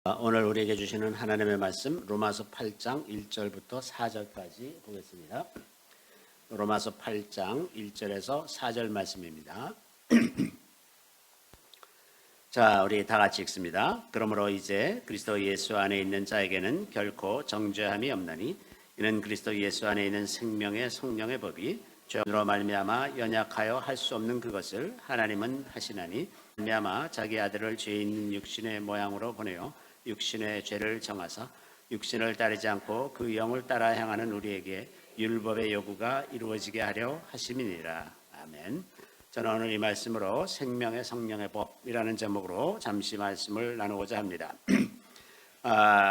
오늘 우리에게 주시는 하나님의 말씀 로마서 8장 1절부터 4절까지 보겠습니다. 로마서 8장 1절에서 4절 말씀입니다. 자, 우리 다 같이 읽습니다. 그러므로 이제 그리스도 예수 안에 있는 자에게는 결코 정죄함이 없나니 이는 그리스도 예수 안에 있는 생명의 성령의 법이 죄로 말미암아 연약하여 할 수 없는 그것을 하나님은 하시나니 말미암아 자기 아들을 죄 있는 육신의 모양으로 보내어 육신의 죄를 정하사 육신을 따르지 않고 그 영을 따라 행하는 우리에게 율법의 요구가 이루어지게 하려 하심이니라. 아멘. 저는 오늘 이 말씀으로 생명의 성령의 법이라는 제목으로 잠시 말씀을 나누고자 합니다.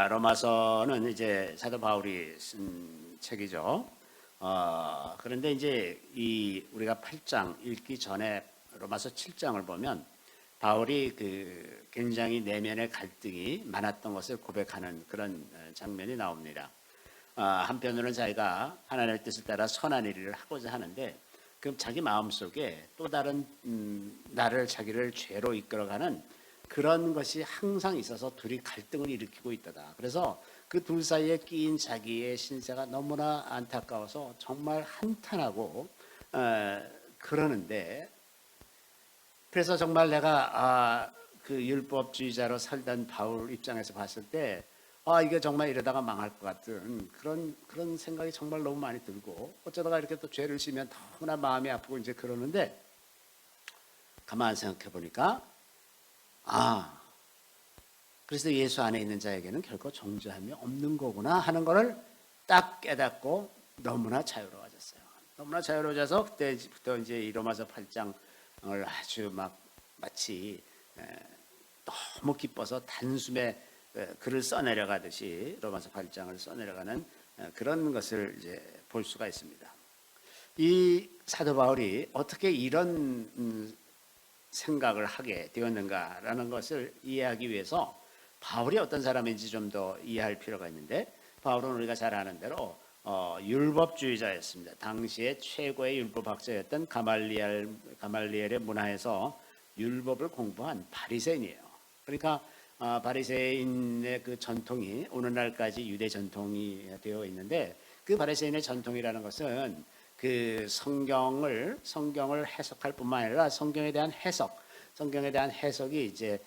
로마서는 이제 사도 바울이 쓴 책이죠. 그런데 이제 우리가 8장 읽기 전에 로마서 7장을 보면 바울이 굉장히 내면의 갈등이 많았던 것을 고백하는 그런 장면이 나옵니다. 한편으로는 자기가 하나님의 뜻을 따라 선한 일을 하고자 하는데 그럼 자기 마음속에 또 다른 자기를 죄로 이끌어가는 그런 것이 항상 있어서 둘이 갈등을 일으키고 있다. 그래서 그 둘 사이에 끼인 자기의 신세가 너무나 안타까워서 정말 한탄하고 그러는데, 그래서 정말 내가 그 율법주의자로 살던 바울 입장에서 봤을 때 이게 정말 이러다가 망할 것 같은 그런 생각이 정말 너무 많이 들고, 어쩌다가 이렇게 또 죄를 지면 너무나 마음이 아프고 이제 그러는데, 가만히 생각해 보니까 그래서 예수 안에 있는 자에게는 결코 정죄함이 없는 거구나 하는 거를 딱 깨닫고 너무나 자유로워졌어요. 너무나 자유로워져서 그때부터 이제 이 로마서 8장을 아주 마치 너무 기뻐서 단숨에 글을 써내려가듯이 로마서 8장을 써내려가는 그런 것을 이제 볼 수가 있습니다. 이 사도 바울이 어떻게 이런 생각을 하게 되었는가라는 것을 이해하기 위해서 바울이 어떤 사람인지 좀 더 이해할 필요가 있는데, 바울은 우리가 잘 아는 대로 율법주의자였습니다. 당시에 최고의 율법학자였던 가말리엘의 문화에서 율법을 공부한 바리새인이에요. 그러니까 바리새인의 그 전통이 오늘날까지 유대 전통이 되어 있는데, 그 바리새인의 전통이라는 것은 그 성경을 해석할 뿐만 아니라 성경에 대한 해석이 이제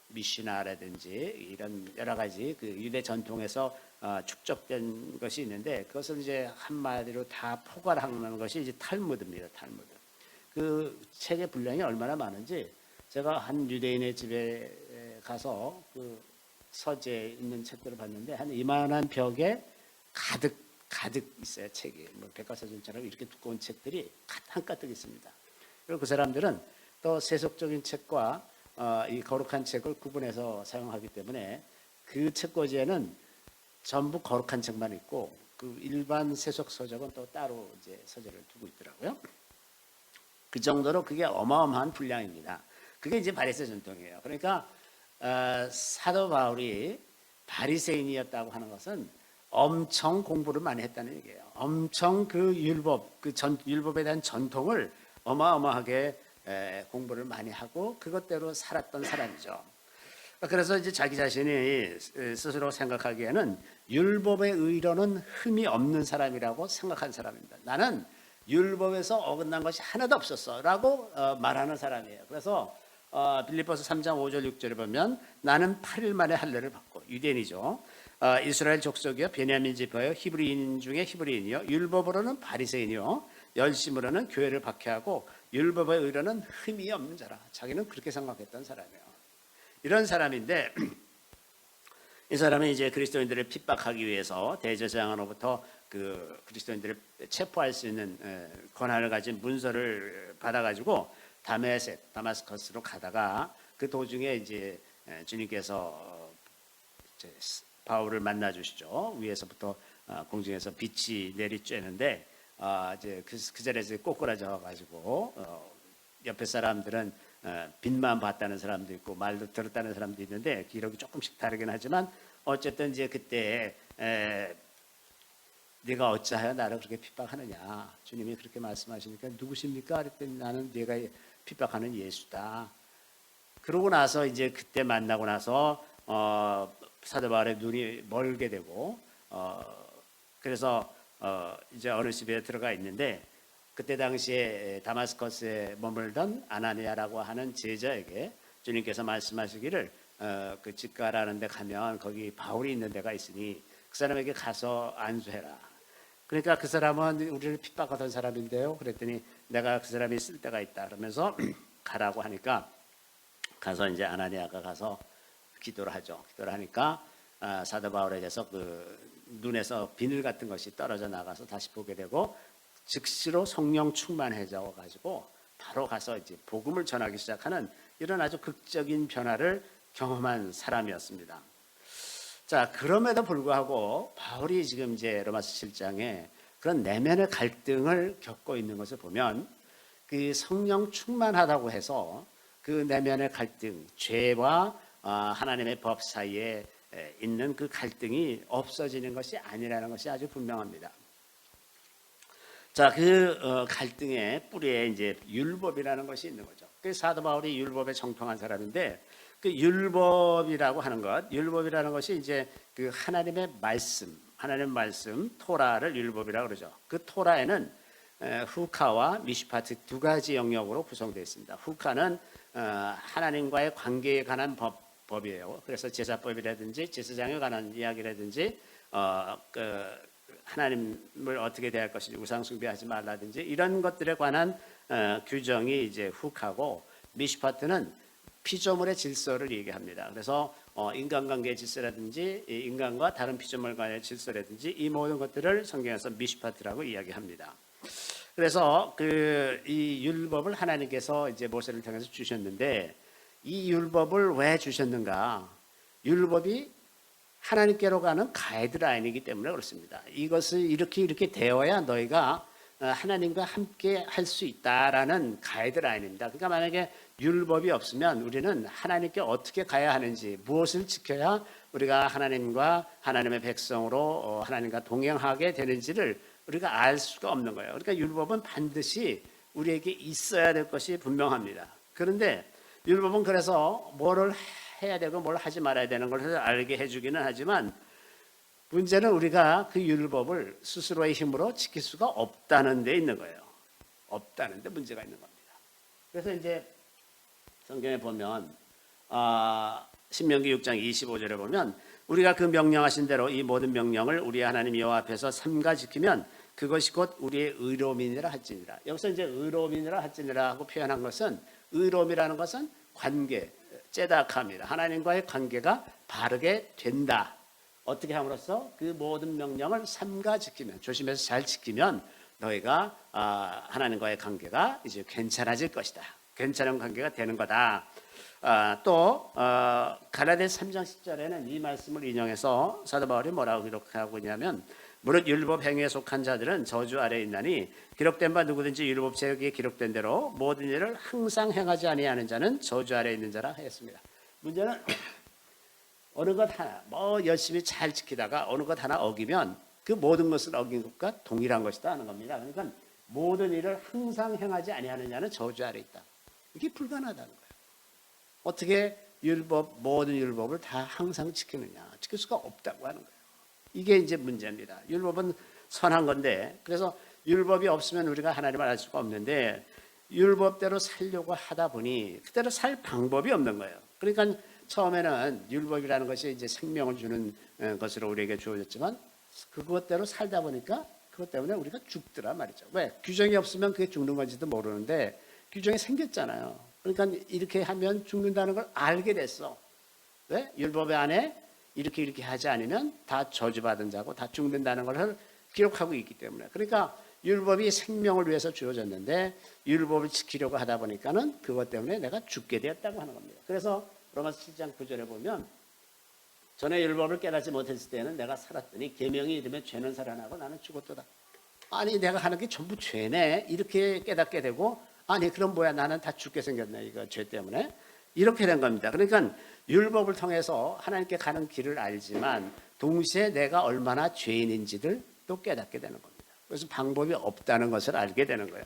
미시나라든지 이런 여러 가지 그 유대 전통에서 축적된 것이 있는데, 그것을 이제 한마디로 다 포괄하는 것이 이제 탈무드입니다. 탈무드. 그 책의 분량이 얼마나 많은지, 제가 한 유대인의 집에 가서 그 서재에 있는 책들을 봤는데 한 이만한 벽에 가득 있어요. 책이 백과사전처럼 이렇게 두꺼운 책들이 한가득 있습니다. 그리고 그 사람들은 또 세속적인 책과 이 거룩한 책을 구분해서 사용하기 때문에 그 책꽂이에는 전부 거룩한 책만 있고 그 일반 세속 서적은 또 따로 이제 서재를 두고 있더라고요. 그 정도로 그게 어마어마한 분량입니다. 그게 이제 바리새 전통이에요. 그러니까 사도 바울이 바리새인이었다고 하는 것은 엄청 공부를 많이 했다는 얘기예요. 엄청 그 율법에 대한 전통을 어마어마하게 공부를 많이 하고 그것대로 살았던 사람이죠. 그래서 이제 자기 자신이 스스로 생각하기에는 율법의 의로는 흠이 없는 사람이라고 생각한 사람입니다. 나는 율법에서 어긋난 것이 하나도 없었어 라고 말하는 사람이에요. 그래서 빌립보서 3장 5절 6절에 보면 나는 8일 만에 할례를 받고, 유대인이죠. 이스라엘 족속이요 베냐민 지파요 히브리인 중에 히브리인이요 율법으로는 바리새인이요 열심으로는 교회를 박해하고 율법의 의로는 흠이 없는 자라. 자기는 그렇게 생각했던 사람이에요. 이런 사람인데 이 사람은 이제 그리스도인들을 핍박하기 위해서 대제사장으로부터 그 그리스도인들을 체포할 수 있는 권한을 가진 문서를 받아가지고 다마스커스로 가다가 그 도중에 이제 주님께서 이제 바울을 만나 주시죠. 위에서부터 공중에서 빛이 내리쬐는데 이제 그 자리에서 꼬꾸라져 가지고 옆에 사람들은 빛만 봤다는 사람도 있고 말도 들었다는 사람도 있는데 기록이 조금씩 다르긴 하지만 어쨌든 이제 그때 네가 어찌하여 나를 그렇게 핍박하느냐, 주님이 그렇게 말씀하시니까 누구십니까? 그랬더니 나는 네가 핍박하는 예수다. 그러고 나서 이제 그때 만나고 나서 사도 바울의 눈이 멀게 되고 그래서 이제 어느 집에 들어가 있는데 그때 당시에 다마스커스에 머물던 아나니아라고 하는 제자에게 주님께서 말씀하시기를 그 집가라는 데 가면 거기 바울이 있는 데가 있으니 그 사람에게 가서 안수해라. 그러니까 그 사람은 우리를 핍박하던 사람인데요. 그랬더니 내가 그 사람이 있을 때가 있다 그러면서 가라고 하니까 가서 이제 아나니아가 가서 기도를 하죠. 기도를 하니까 사도 바울에게서 그 눈에서 비늘 같은 것이 떨어져 나가서 다시 보게 되고 즉시로 성령 충만해져 가지고 바로 가서 이제 복음을 전하기 시작하는 이런 아주 극적인 변화를 경험한 사람이었습니다. 자, 그럼에도 불구하고 바울이 지금 이제 로마서 7장에 그런 내면의 갈등을 겪고 있는 것을 보면 그 성령 충만하다고 해서 그 내면의 갈등, 죄와 하나님의 법 사이에 있는 그 갈등이 없어지는 것이 아니라는 것이 아주 분명합니다. 자, 그 갈등의 뿌리에 이제 율법이라는 것이 있는 거죠. 그 사도 바울이 율법에 정통한 사람인데 그 율법이라고 하는 율법이라는 것이 이제 그 하나님의 말씀, 토라를 율법이라고 그러죠. 그 토라에는 후카와 미슈파트 두 가지 영역으로 구성되어 있습니다. 후카는 하나님과의 관계에 관한 법이에요. 그래서 제사법이라든지 제사장에 관한 이야기라든지 하나님을 어떻게 대할 것인지 우상 숭배하지 말라든지 이런 것들에 관한 규정이 이제 후카고 미슈파트는 피조물의 질서를 얘기합니다. 그래서 인간관계의 질서라든지 인간과 다른 피조물 간의 질서라든지 이 모든 것들을 성경에서 미슈파트라고 이야기합니다. 그래서 이 율법을 하나님께서 이제 모세를 통해서 주셨는데 이 율법을 왜 주셨는가? 율법이 하나님께로 가는 가이드라인이기 때문에 그렇습니다. 이것을 이렇게 되어야 너희가 하나님과 함께 할 수 있다라는 가이드라인입니다. 그러니까 만약에 율법이 없으면 우리는 하나님께 어떻게 가야 하는지, 무엇을 지켜야 우리가 하나님과 하나님의 백성으로 하나님과 동행하게 되는지를 우리가 알 수가 없는 거예요. 그러니까 율법은 반드시 우리에게 있어야 될 것이 분명합니다. 그런데 율법은 그래서 뭐를 해야 되고 뭘 하지 말아야 되는 것을 알게 해주기는 하지만 문제는 우리가 그 율법을 스스로의 힘으로 지킬 수가 없다는 데 있는 거예요. 없다는 데 문제가 있는 겁니다. 그래서 이제 성경에 보면 신명기 6장 25절에 보면 우리가 그 명령하신 대로 이 모든 명령을 우리 하나님 여호와 앞에서 삼가 지키면 그것이 곧 우리의 의로움이니라 할지니라. 여기서 이제 의로움이니라 할지니라 하고 표현한 것은 의로움이라는 것은 관계, 째다함이라 하나님과의 관계가 바르게 된다. 어떻게 함으로써 그 모든 명령을 삼가 지키면 조심해서 잘 지키면 너희가 하나님과의 관계가 이제 괜찮아질 것이다. 괜찮은 관계가 되는 거다. 또 갈라디아서 3장 10절에는 이 말씀을 인용해서 사도 바울이 뭐라고 기록하고 있냐면 무릇 율법 행위에 속한 자들은 저주 아래에 있나니 기록된 바 누구든지 율법 제역에 기록된 대로 모든 일을 항상 행하지 아니하는 자는 저주 아래에 있는 자라 했습니다. 문제는 어느 것 하나 열심히 잘 지키다가 어느 것 하나 어기면 그 모든 것을 어긴 것과 동일한 것이다 하는 겁니다. 그러니까 모든 일을 항상 행하지 아니하는 자는 저주 아래에 있다. 이게 불가능하다는 거예요. 어떻게 모든 율법을 다 항상 지키느냐? 지킬 수가 없다고 하는 거예요. 이게 이제 문제입니다. 율법은 선한 건데 그래서 율법이 없으면 우리가 하나님을 알 수가 없는데 율법대로 살려고 하다 보니 그대로 살 방법이 없는 거예요. 그러니까 처음에는 율법이라는 것이 이제 생명을 주는 것으로 우리에게 주어졌지만 그것대로 살다 보니까 그것 때문에 우리가 죽더라 말이죠. 왜? 규정이 없으면 그게 죽는 건지도 모르는데 규정이 생겼잖아요. 그러니까 이렇게 하면 죽는다는 걸 알게 됐어. 왜? 율법 안에 이렇게 하지 않으면 다 저주받은 자고 다 죽는다는 것을 기록하고 있기 때문에. 그러니까 율법이 생명을 위해서 주어졌는데 율법을 지키려고 하다 보니까는 그것 때문에 내가 죽게 되었다고 하는 겁니다. 그래서 로마서 7장 9절에 보면 전에 율법을 깨닫지 못했을 때는 내가 살았더니 계명이 이르면 죄는 살아나고 나는 죽었도다. 아니 내가 하는 게 전부 죄네 이렇게 깨닫게 되고 아니 그럼 뭐야 나는 다 죽게 생겼네 이거 죄 때문에 이렇게 된 겁니다. 그러니까 율법을 통해서 하나님께 가는 길을 알지만 동시에 내가 얼마나 죄인인지를 또 깨닫게 되는 겁니다. 그래서 방법이 없다는 것을 알게 되는 거예요.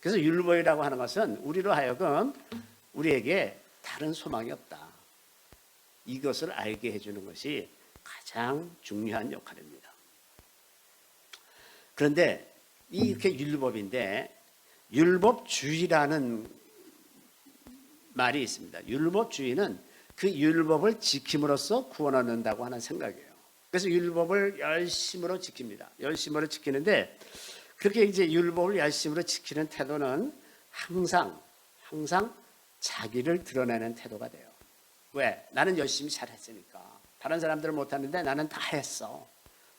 그래서 율법이라고 하는 것은 우리로 하여금 우리에게 다른 소망이 없다. 이것을 알게 해주는 것이 가장 중요한 역할입니다. 그런데 이렇게 율법인데 율법주의라는 말이 있습니다. 율법주의는 그 율법을 지킴으로써 구원 얻는다고 하는 생각이에요. 그래서 율법을 열심으로 지킵니다. 열심으로 지키는데 그렇게 이제 율법을 열심으로 지키는 태도는 항상 자기를 드러내는 태도가 돼요. 왜? 나는 열심히 잘했으니까. 다른 사람들은 못하는데 나는 다 했어.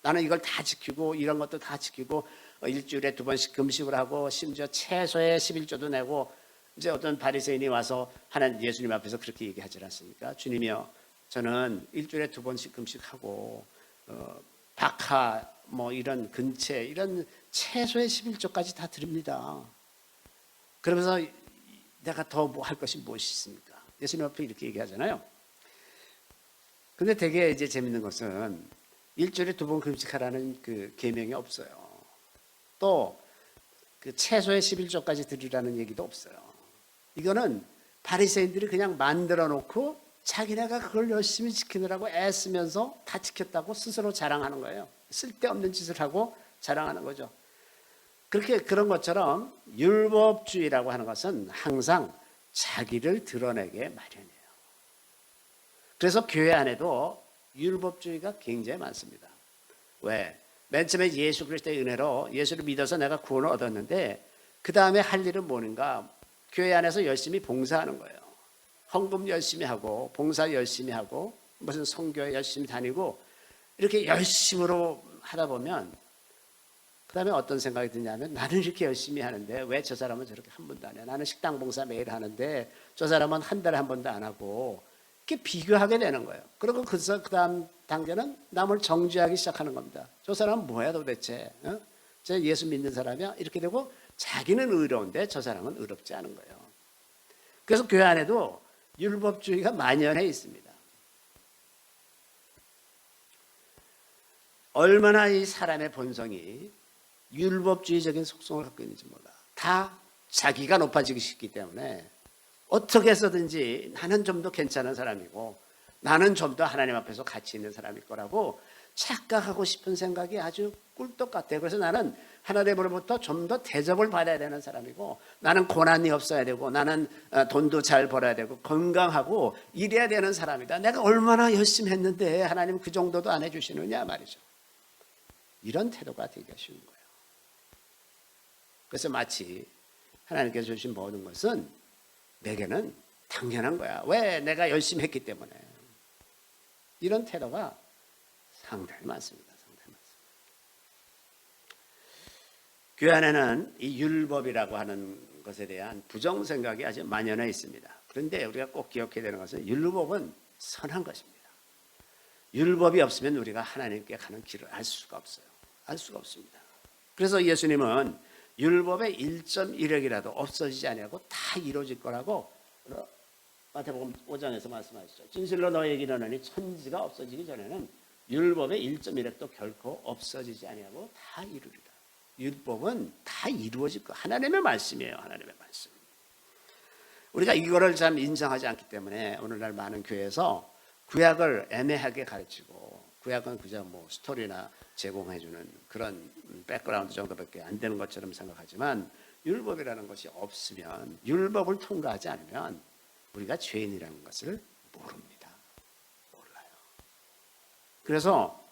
나는 이걸 다 지키고 이런 것도 다 지키고 일주일에 2번씩 금식을 하고 심지어 최소의 11조도 내고 이제 어떤 바리새인이 와서 하나님 예수님 앞에서 그렇게 얘기하지 않습니까? 주님이여, 저는 일주일에 2번씩 금식하고 박하 뭐 이런 근체 이런 최소의 11조까지 다 드립니다. 그러면서 내가 더 뭐 할 것이 무엇이 있습니까? 예수님 앞에 이렇게 얘기하잖아요. 근데 되게 이제 재밌는 것은 일주일에 2번 금식하라는 그 계명이 없어요. 또 그 최소의 11조까지 드리라는 얘기도 없어요. 이거는 바리새인들이 그냥 만들어 놓고 자기네가 그걸 열심히 지키느라고 애쓰면서 다 지켰다고 스스로 자랑하는 거예요. 쓸데없는 짓을 하고 자랑하는 거죠. 그렇게 그런 것처럼 율법주의라고 하는 것은 항상 자기를 드러내게 마련이에요. 그래서 교회 안에도 율법주의가 굉장히 많습니다. 왜? 맨 처음에 예수 그리스도의 은혜로 예수를 믿어서 내가 구원을 얻었는데 그 다음에 할 일은 뭐는가? 교회 안에서 열심히 봉사하는 거예요. 헌금 열심히 하고 봉사 열심히 하고 무슨 선교회 열심히 다니고 이렇게 열심으로 하다 보면 그 다음에 어떤 생각이 드냐면 나는 이렇게 열심히 하는데 왜 저 사람은 저렇게 한 번도 안 해? 나는 식당 봉사 매일 하는데 저 사람은 한 달에 한 번도 안 하고 이렇게 비교하게 되는 거예요. 그리고 그 다음 단계는 남을 정죄하기 시작하는 겁니다. 저 사람은 뭐야 도대체? 저 예수 믿는 사람이야? 이렇게 되고 자기는 의로운데 저 사람은 의롭지 않은 거예요. 그래서 교회 안에도 율법주의가 만연해 있습니다. 얼마나 이 사람의 본성이 율법주의적인 속성을 갖고 있는지 몰라. 다 자기가 높아지기 쉽기 때문에 어떻게 해서든지 나는 좀 더 괜찮은 사람이고 나는 좀 더 하나님 앞에서 가치 있는 사람일 거라고 착각하고 싶은 생각이 아주 꿀떡 같아요. 그래서 나는 하나님으로부터 좀 더 대접을 받아야 되는 사람이고 나는 고난이 없어야 되고 나는 돈도 잘 벌어야 되고 건강하고 이래야 되는 사람이다. 내가 얼마나 열심히 했는데 하나님 그 정도도 안 해주시느냐 말이죠. 이런 태도가 되기 쉬운 거예요. 그래서 마치 하나님께서 주신 모든 것은 내게는 당연한 거야. 왜? 내가 열심히 했기 때문에. 이런 태도가 상당히 많습니다. 상당히 많습니다. 교회 안에는 이 율법이라고 하는 것에 대한 부정 생각이 아주 만연해 있습니다. 그런데 우리가 꼭 기억해야 되는 것은 율법은 선한 것입니다. 율법이 없으면 우리가 하나님께 가는 길을 알 수가 없어요. 알 수가 없습니다. 그래서 예수님은 율법의 1.1획이라도 없어지지 아니하고 다 이루어질 거라고 마태복음 5장에서 말씀하시죠. 진실로 너희에게 이르노니 천지가 없어지기 전에는 율법의 1.1획도 결코 없어지지 아니하고 다 이루리라. 율법은 다 이루어질 거. 하나님의 말씀이에요. 하나님의 말씀. 우리가 이거를 참 인정하지 않기 때문에 오늘날 많은 교회에서 구약을 애매하게 가르치고 구약은 그저 뭐 스토리나 제공해주는 그런 백그라운드 정도밖에 안 되는 것처럼 생각하지만 율법이라는 것이 없으면 율법을 통과하지 않으면 우리가 죄인이라는 것을 모릅니다. 몰라요. 그래서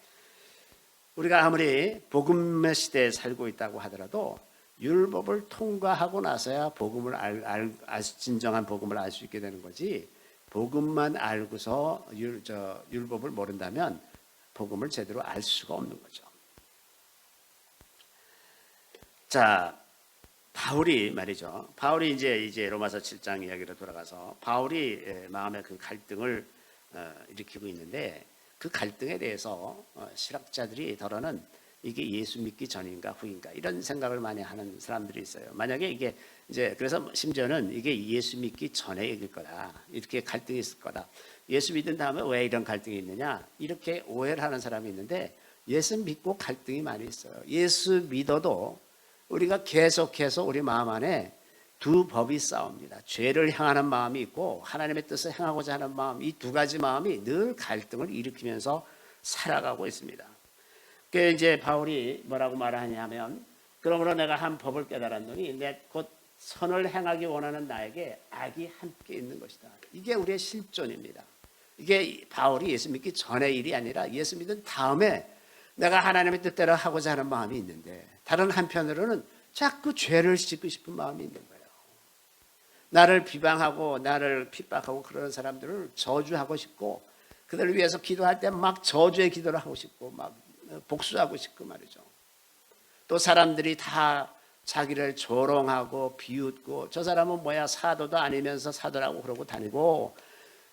우리가 아무리 복음의 시대에 살고 있다고 하더라도 율법을 통과하고 나서야 복음을 진정한 복음을 알 수 있게 되는 거지 복음만 알고서 율법을 모른다면 복음을 제대로 알 수가 없는 거죠. 자, 바울이 말이죠. 바울이 이제 로마서 7장 이야기로 돌아가서 바울이 마음의 그 갈등을 일으키고 있는데 그 갈등에 대해서 실학자들이 더러는 이게 예수 믿기 전인가 후인가 이런 생각을 많이 하는 사람들이 있어요. 만약에 이게 이제 그래서 심지어는 이게 예수 믿기 전에 얘기일 거다. 이렇게 갈등이 있을 거다. 예수 믿은 다음에 왜 이런 갈등이 있느냐? 이렇게 오해를 하는 사람이 있는데 예수 믿고 갈등이 많이 있어요. 예수 믿어도 우리가 계속해서 우리 마음 안에 두 법이 싸웁니다. 죄를 향하는 마음이 있고 하나님의 뜻을 행하고자 하는 마음, 이 두 가지 마음이 늘 갈등을 일으키면서 살아가고 있습니다. 그 이제 바울이 뭐라고 말하냐면, 그러므로 내가 한 법을 깨달았노니 내 곧 선을 행하기 원하는 나에게 악이 함께 있는 것이다. 이게 우리의 실존입니다. 이게 바울이 예수 믿기 전의 일이 아니라 예수 믿은 다음에 내가 하나님의 뜻대로 하고자 하는 마음이 있는데, 다른 한편으로는 자꾸 죄를 짓고 싶은 마음이 있는 거예요. 나를 비방하고 나를 핍박하고 그러는 사람들을 저주하고 싶고, 그들을 위해서 기도할 때 막 저주의 기도를 하고 싶고 막 복수하고 싶고 말이죠. 또 사람들이 다 자기를 조롱하고 비웃고, 저 사람은 뭐야 사도도 아니면서 사도라고 그러고 다니고,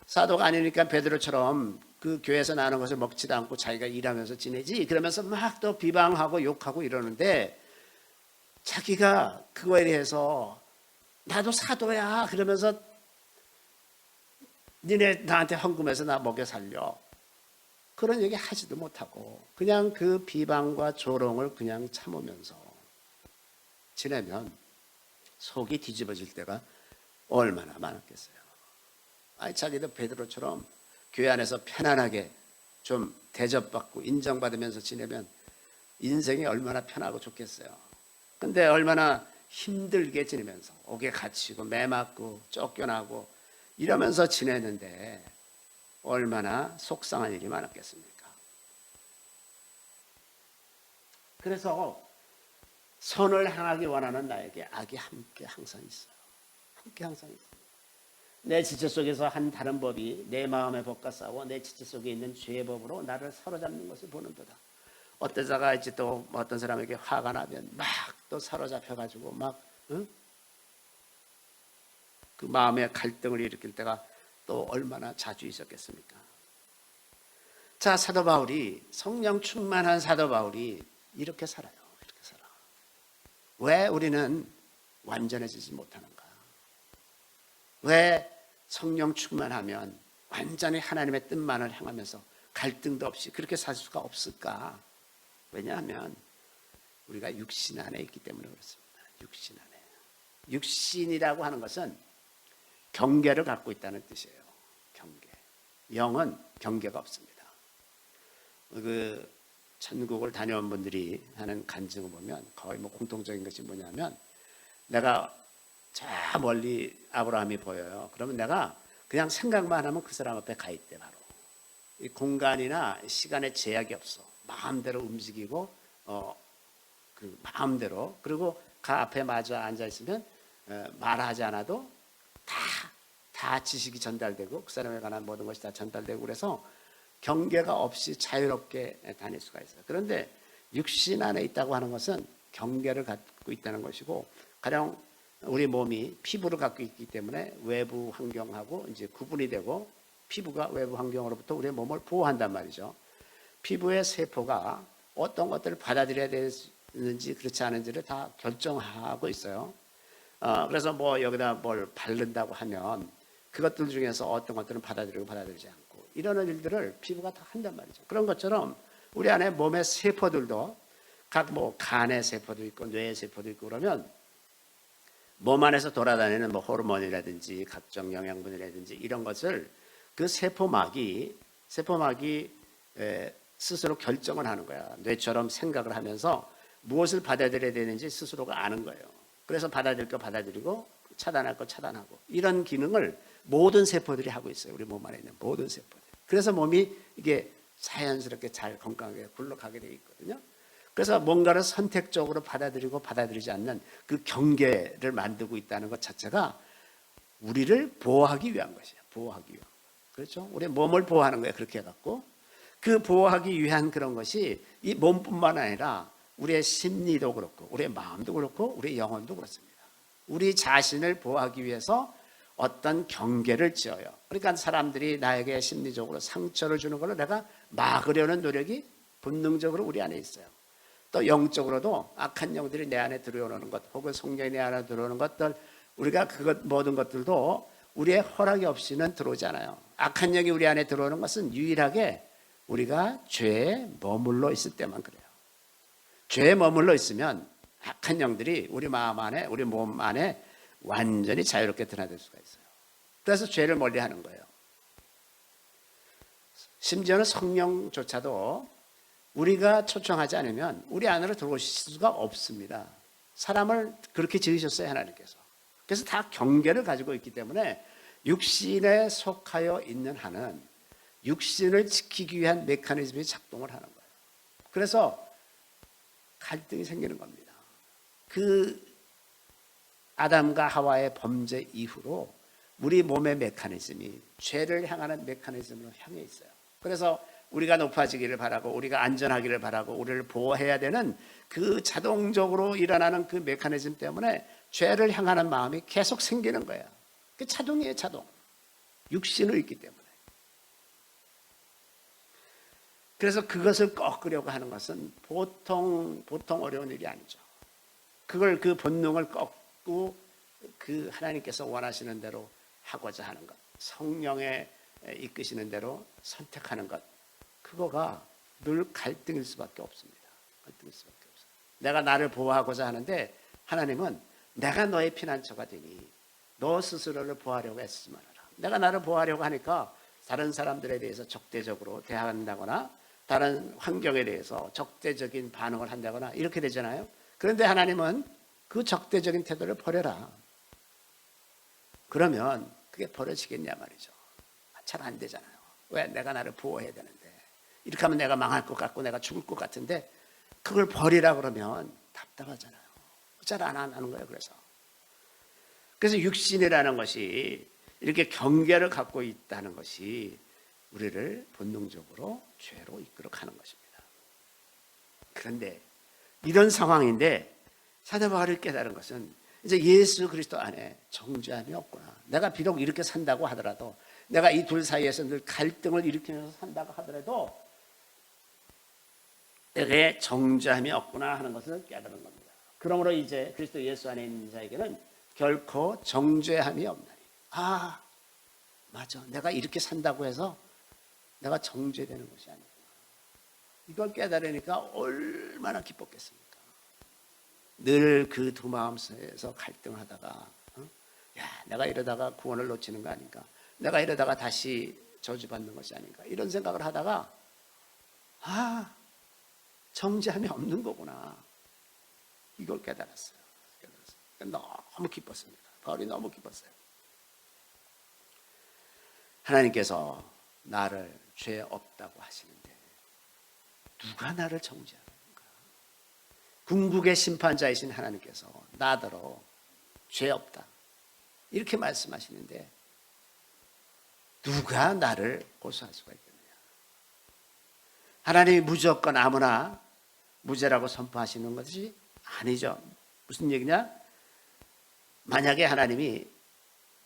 사도가 아니니까 베드로처럼 그 교회에서 나는 것을 먹지도 않고 자기가 일하면서 지내지, 그러면서 막 또 비방하고 욕하고 이러는데, 자기가 그거에 대해서 나도 사도야 그러면서 니네 나한테 헌금해서 나 먹여 살려, 그런 얘기 하지도 못하고 그냥 그 비방과 조롱을 그냥 참으면서 지내면 속이 뒤집어질 때가 얼마나 많았겠어요. 아니, 자기도 베드로처럼 교회 안에서 편안하게 좀 대접받고 인정받으면서 지내면 인생이 얼마나 편하고 좋겠어요. 근데 얼마나 힘들게 지내면서 옥에 갇히고 매 맞고 쫓겨나고 이러면서 지내는데 얼마나 속상한 일이 많았겠습니까? 그래서 선을 향하기 원하는 나에게 악이 함께 항상 있어요. 함께 항상 있어요. 내 지체 속에서 한 다른 법이 내 마음의 법과 싸워 내 지체 속에 있는 죄의 법으로 나를 사로잡는 것을 보는도다. 어때다가 이제 또 어떤 사람에게 화가 나면 막 또 사로잡혀가지고 막 그 마음의 갈등을 일으킬 때가 또 얼마나 자주 있었겠습니까? 자, 사도 바울이, 성령 충만한 사도 바울이 이렇게 살아요. 이렇게 살아. 왜 우리는 완전해지지 못하는가? 왜 성령 충만하면 완전히 하나님의 뜻만을 행하면서 갈등도 없이 그렇게 살 수가 없을까? 왜냐하면 우리가 육신 안에 있기 때문에 그렇습니다. 육신 안에. 육신이라고 하는 것은 경계를 갖고 있다는 뜻이에요. 경계. 영은 경계가 없습니다. 그 천국을 다녀온 분들이 하는 간증을 보면 거의 뭐 공통적인 것이 뭐냐면, 내가 저 멀리 아브라함이 보여요. 그러면 내가 그냥 생각만 하면 그 사람 앞에 가 있대. 바로 이 공간이나 시간의 제약이 없어. 마음대로 움직이고 그 마음대로, 그리고 그 앞에 마주 앉아 있으면 말하지 않아도 다 지식이 전달되고 그 사람에 관한 모든 것이 다 전달되고, 그래서 경계가 없이 자유롭게 다닐 수가 있어요. 그런데 육신 안에 있다고 하는 것은 경계를 갖고 있다는 것이고, 가령 우리 몸이 피부를 갖고 있기 때문에 외부 환경하고 이제 구분이 되고, 피부가 외부 환경으로부터 우리의 몸을 보호한단 말이죠. 피부의 세포가 어떤 것들을 받아들여야 되는지 그렇지 않은지를 다 결정하고 있어요. 그래서 뭐 여기다 뭘 바른다고 하면 그것들 중에서 어떤 것들은 받아들이고 받아들이지 않고, 이러는 일들을 피부가 다 한단 말이죠. 그런 것처럼 우리 안에 몸의 세포들도 각 뭐 간의 세포도 있고 뇌의 세포도 있고, 그러면 몸 안에서 돌아다니는 뭐 호르몬이라든지 각종 영양분이라든지 이런 것을 그 세포막이 스스로 결정을 하는 거야. 뇌처럼 생각을 하면서 무엇을 받아들여야 되는지 스스로가 아는 거예요. 그래서 받아들일 거 받아들이고 차단할 거 차단하고, 이런 기능을 모든 세포들이 하고 있어요. 우리 몸 안에 있는 모든 세포들. 그래서 몸이 이게 자연스럽게 잘 건강하게 굴러가게 되어 있거든요. 그래서 뭔가를 선택적으로 받아들이고 받아들이지 않는 그 경계를 만들고 있다는 것 자체가 우리를 보호하기 위한 것이에요. 보호하기 위한. 그렇죠? 우리 몸을 보호하는 거예요. 그렇게 해갖고 그 보호하기 위한 그런 것이 이 몸뿐만 아니라 우리의 심리도 그렇고 우리의 마음도 그렇고 우리의 영혼도 그렇습니다. 우리 자신을 보호하기 위해서 어떤 경계를 지어요. 그러니까 사람들이 나에게 심리적으로 상처를 주는 걸 내가 막으려는 노력이 본능적으로 우리 안에 있어요. 또 영적으로도 악한 영들이 내 안에 들어오는 것, 혹은 성령이 내 안에 들어오는 것들, 우리가 그것 모든 것들도 우리의 허락이 없이는 들어오지 않아요. 악한 영이 우리 안에 들어오는 것은 유일하게 우리가 죄에 머물러 있을 때만 그래요. 죄에 머물러 있으면 악한 영들이 우리 마음 안에, 우리 몸 안에 완전히 자유롭게 드러날 수가 있어요. 그래서 죄를 멀리하는 거예요. 심지어는 성령조차도 우리가 초청하지 않으면 우리 안으로 들어오실 수가 없습니다. 사람을 그렇게 지으셨어요, 하나님께서. 그래서 다 경계를 가지고 있기 때문에 육신에 속하여 있는 한은 육신을 지키기 위한 메커니즘이 작동을 하는 거예요. 그래서 갈등이 생기는 겁니다. 그 아담과 하와의 범죄 이후로 우리 몸의 메커니즘이 죄를 향하는 메커니즘으로 향해 있어요. 그래서 우리가 높아지기를 바라고 우리가 안전하기를 바라고 우리를 보호해야 되는 그 자동적으로 일어나는 그 메커니즘 때문에 죄를 향하는 마음이 계속 생기는 거예요. 그 자동이에요, 자동. 육신으로 있기 때문에. 그래서 그것을 꺾으려고 하는 것은 보통 어려운 일이 아니죠. 그 본능을 꺾고 그 하나님께서 원하시는 대로 하고자 하는 것, 성령의 이끄시는 대로 선택하는 것, 그거가 늘 갈등일 수밖에 없습니다. 갈등일 수밖에 없어요. 내가 나를 보호하고자 하는데 하나님은 내가 너의 피난처가 되니 너 스스로를 보호하려고 애쓰지 말아라. 내가 나를 보호하려고 하니까 다른 사람들에 대해서 적대적으로 대한다거나 다른 환경에 대해서 적대적인 반응을 한다거나 이렇게 되잖아요. 그런데 하나님은 그 적대적인 태도를 버려라. 그러면 그게 벌어지겠냐 말이죠. 잘 안 되잖아요. 왜? 내가 나를 보호해야 되는데. 이렇게 하면 내가 망할 것 같고 내가 죽을 것 같은데 그걸 버리라 그러면 답답하잖아요. 잘 안 하는 거예요. 그래서 육신이라는 것이 이렇게 경계를 갖고 있다는 것이 우리를 본능적으로 죄로 이끌어 가는 것입니다. 그런데 이런 상황인데 사도 바울이 깨달은 것은 이제 예수 그리스도 안에 정죄함이 없구나. 내가 비록 이렇게 산다고 하더라도 내가 이 둘 사이에서 늘 갈등을 일으키면서 산다고 하더라도 내게 정죄함이 없구나 하는 것을 깨달은 겁니다. 그러므로 이제 그리스도 예수 안에 있는 자에게는 결코 정죄함이 없나니. 아, 맞아. 내가 이렇게 산다고 해서 내가 정죄되는 것이 아니구나. 이걸 깨달으니까 얼마나 기뻤겠습니까? 늘 그 두 마음 속에서 갈등하다가 야, 내가 이러다가 구원을 놓치는 거 아닌가? 내가 이러다가 다시 저주받는 것이 아닌가? 이런 생각을 하다가 아, 정죄함이 없는 거구나. 이걸 깨달았어요. 너무 기뻤습니다. 바울이 너무 기뻤어요. 하나님께서 나를 죄 없다고 하시는데 누가 나를 정죄하는가? 궁극의 심판자이신 하나님께서 나더러 죄 없다 이렇게 말씀하시는데 누가 나를 고소할 수가 있겠느냐? 하나님이 무조건 아무나 무죄라고 선포하시는 것이 아니죠. 무슨 얘기냐? 만약에 하나님이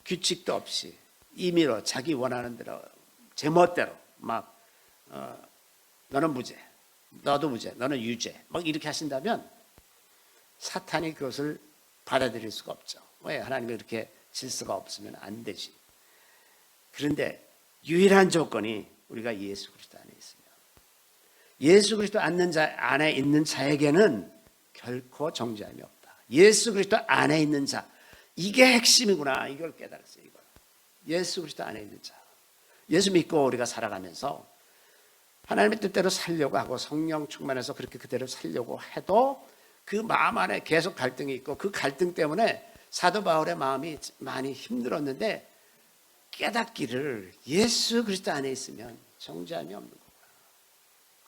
규칙도 없이 임의로 자기 원하는 대로 제멋대로 막 너는 무죄, 너도 무죄, 너는 유죄 막 이렇게 하신다면 사탄이 그것을 받아들일 수가 없죠. 왜? 하나님이 그렇게 질서가 없으면 안 되지. 그런데 유일한 조건이 우리가 예수 그리스도 안에 있으면 예수 그리스도 안에 있는 자에게는 결코 정죄함이 없다. 예수 그리스도 안에 있는 자, 이게 핵심이구나. 이걸 깨달았어요. 이걸. 예수 그리스도 안에 있는 자. 예수 믿고 우리가 살아가면서 하나님의 뜻대로 살려고 하고 성령 충만해서 그렇게 그대로 살려고 해도 그 마음 안에 계속 갈등이 있고 그 갈등 때문에 사도 바울의 마음이 많이 힘들었는데 깨닫기를 예수 그리스도 안에 있으면 정죄함이 없는 거구나.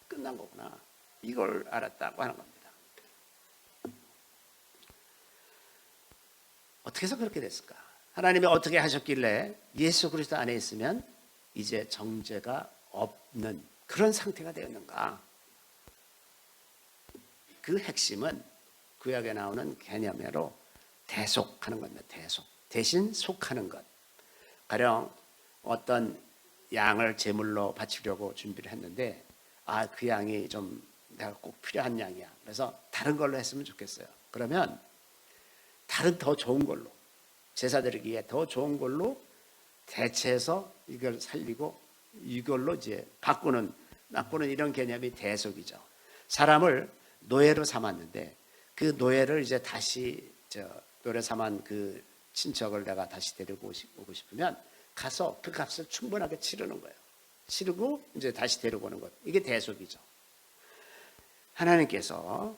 끝난 거구나. 이걸 알았다고 하는 겁니다. 어떻게 해서 그렇게 됐을까? 하나님이 어떻게 하셨길래 예수 그리스도 안에 있으면 이제 정죄가 없는 그런 상태가 되었는가? 그 핵심은 구약에 나오는 개념으로 대속하는 겁니다. 대속. 대신 속하는 것. 가령 어떤 양을 제물로 바치려고 준비를 했는데 그 양이 좀 내가 꼭 필요한 양이야. 그래서 다른 걸로 했으면 좋겠어요. 그러면 다른 더 좋은 걸로 제사 드리기에 더 좋은 걸로 대체해서 이걸 살리고 이걸로 이제 바꾸는 이런 개념이 대속이죠. 사람을 노예로 삼았는데 그 노예를 이제 다시 노예 삼은 그 친척을 내가 다시 데리고 오고 싶으면 가서 그 값을 충분하게 치르는 거예요. 치르고 이제 다시 데리고 오는 것. 이게 대속이죠. 하나님께서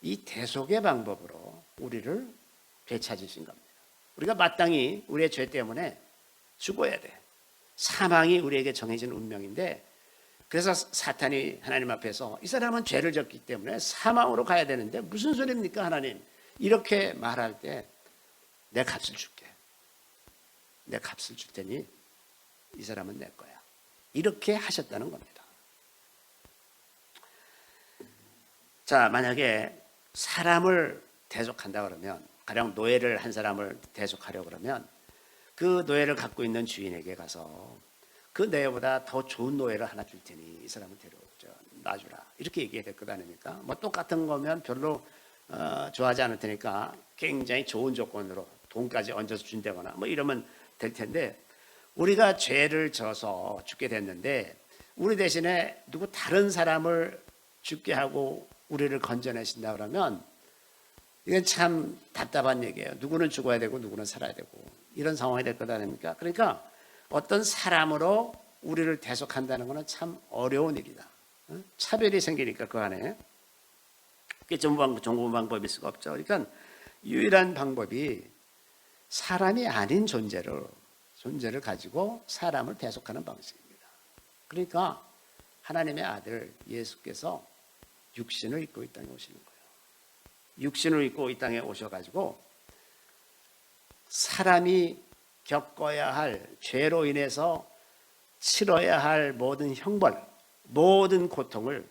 이 대속의 방법으로 우리를 되찾으신 겁니다. 우리가 마땅히 우리의 죄 때문에 죽어야 돼. 사망이 우리에게 정해진 운명인데, 그래서 사탄이 하나님 앞에서 이 사람은 죄를 졌기 때문에 사망으로 가야 되는데 무슨 소리입니까 하나님? 이렇게 말할 때 내 값을 줄게. 내 값을 줄 테니 이 사람은 내 거야. 이렇게 하셨다는 겁니다. 자, 만약에 사람을 대속한다 그러면, 가령 노예를 한 사람을 대속하려고 그러면 그 노예를 갖고 있는 주인에게 가서 그 노예보다 더 좋은 노예를 하나 줄 테니 이 사람을 놔주라. 이렇게 얘기해야 될 것 아닙니까? 뭐 똑같은 거면 별로 좋아하지 않을 테니까 굉장히 좋은 조건으로 돈까지 얹어서 준다거나 뭐 이러면 될 텐데, 우리가 죄를 져서 죽게 됐는데 우리 대신에 누구 다른 사람을 죽게 하고 우리를 건져내신다 그러면 이건 참 답답한 얘기예요. 누구는 죽어야 되고 누구는 살아야 되고 이런 상황이 될 것 아닙니까? 그러니까 어떤 사람으로 우리를 대속한다는 것은 참 어려운 일이다. 차별이 생기니까 그 안에 그게 전부 방법일 수가 없죠. 그러니까 유일한 방법이 사람이 아닌 존재를 가지고 사람을 대속하는 방식입니다. 그러니까 하나님의 아들 예수께서 육신을 입고 이 땅에 오시는 거예요. 육신을 입고 이 땅에 오셔가지고 사람이 겪어야 할, 죄로 인해서 치러야 할 모든 형벌, 모든 고통을